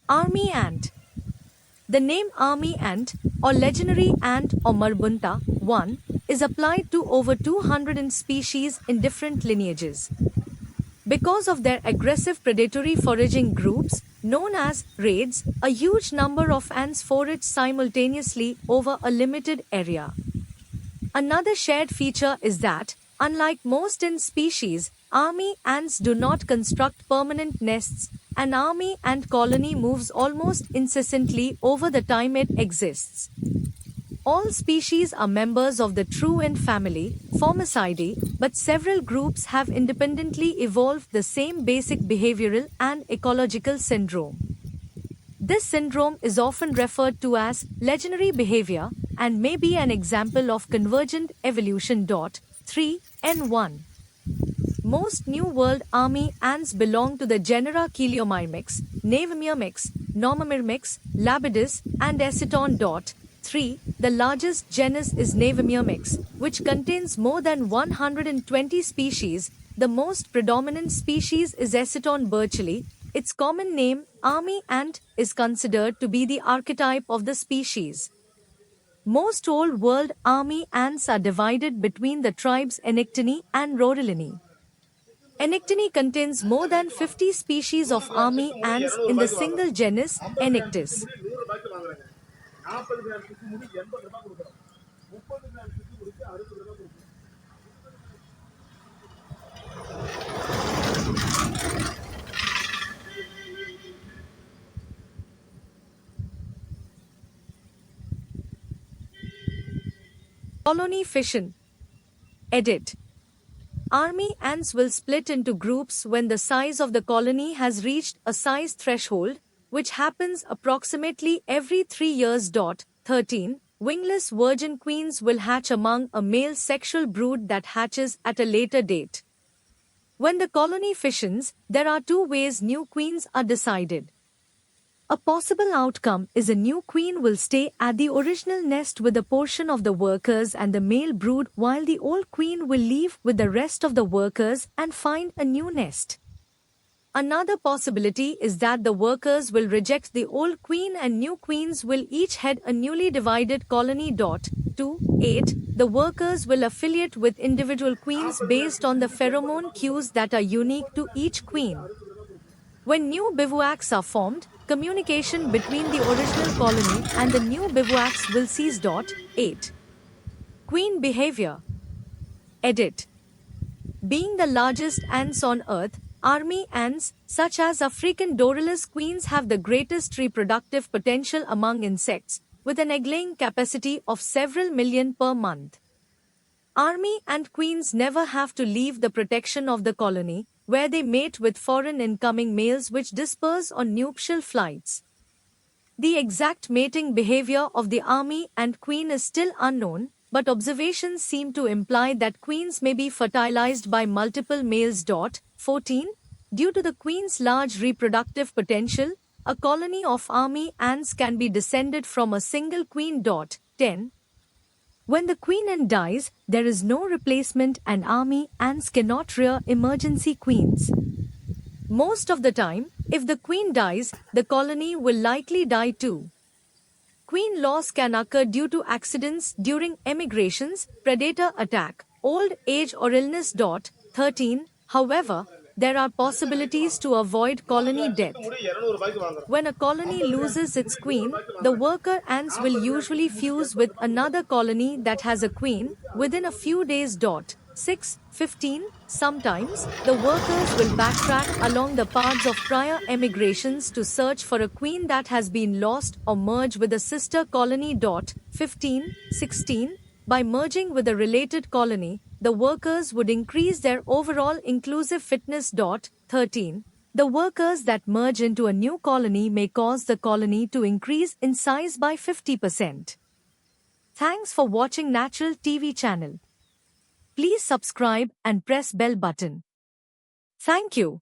Army ant. The name army ant, or legionary ant or Marbunta 1, is applied to over 200 species in different lineages. Because of their aggressive predatory foraging groups, known as raids, a huge number of ants forage simultaneously over a limited area. Another shared feature is that, unlike most ant species, army ants do not construct permanent nests. An army ant colony moves almost incessantly over the time it exists. All species are members of the true ant family, Formicidae, but several groups have independently evolved the same basic behavioral and ecological syndrome. This syndrome is often referred to as legionary behavior and may be an example of convergent evolution. 3. N1. Most New World army ants belong to the genera Cheliomyrmex, Navimyrmex, Normomyrmex, Labidus, and Eciton. 3. The largest genus is Navimyrmex, which contains more than 120 species. The most predominant species is Eciton burchellii. Its common name, army ant, is considered to be the archetype of the species. Most Old World army ants are divided between the tribes Enectini and Rhodilini. Enectini contains more than 50 species of army ants in the single genus Enectus. Colony fission. Edit. Army ants will split into groups when the size of the colony has reached a size threshold, which happens approximately every 3 years. 13. Wingless virgin queens will hatch among a male sexual brood that hatches at a later date. When the colony fissions, there are two ways new queens are decided. A possible outcome is a new queen will stay at the original nest with a portion of the workers and the male brood, while the old queen will leave with the rest of the workers and find a new nest. Another possibility is that the workers will reject the old queen and new queens will each head a newly divided colony. 2. 8. The workers will affiliate with individual queens based on the pheromone cues that are unique to each queen. When new bivouacs are formed, communication between the original colony and the new bivouacs will cease. 8. Queen behavior. Edit. Being the largest ants on Earth, army ants, such as African Doralus queens, have the greatest reproductive potential among insects, with an egg-laying capacity of several million per month. Army ant queens never have to leave the protection of the colony, where they mate with foreign incoming males which disperse on nuptial flights. The exact mating behavior of the army ant queen is still unknown, but observations seem to imply that queens may be fertilized by multiple males. 14. Due to the queen's large reproductive potential, a colony of army ants can be descended from a single queen. 10. When the queen ant dies, there is no replacement and army ants cannot rear emergency queens. Most of the time, if the queen dies, the colony will likely die too. Queen loss can occur due to accidents during emigrations, predator attack, old age or illness. 13. However, there are possibilities to avoid colony death. When a colony loses its queen, the worker ants will usually fuse with another colony that has a queen within a few days. 6. 15. Sometimes, the workers will backtrack along the paths of prior emigrations to search for a queen that has been lost or merge with a sister colony. 15. 16. By merging with a related colony, the workers would increase their overall inclusive fitness. 13. The workers that merge into a new colony may cause the colony to increase in size by 50%. Thanks for watching Natural TV channel. Please subscribe and press bell button. Thank you.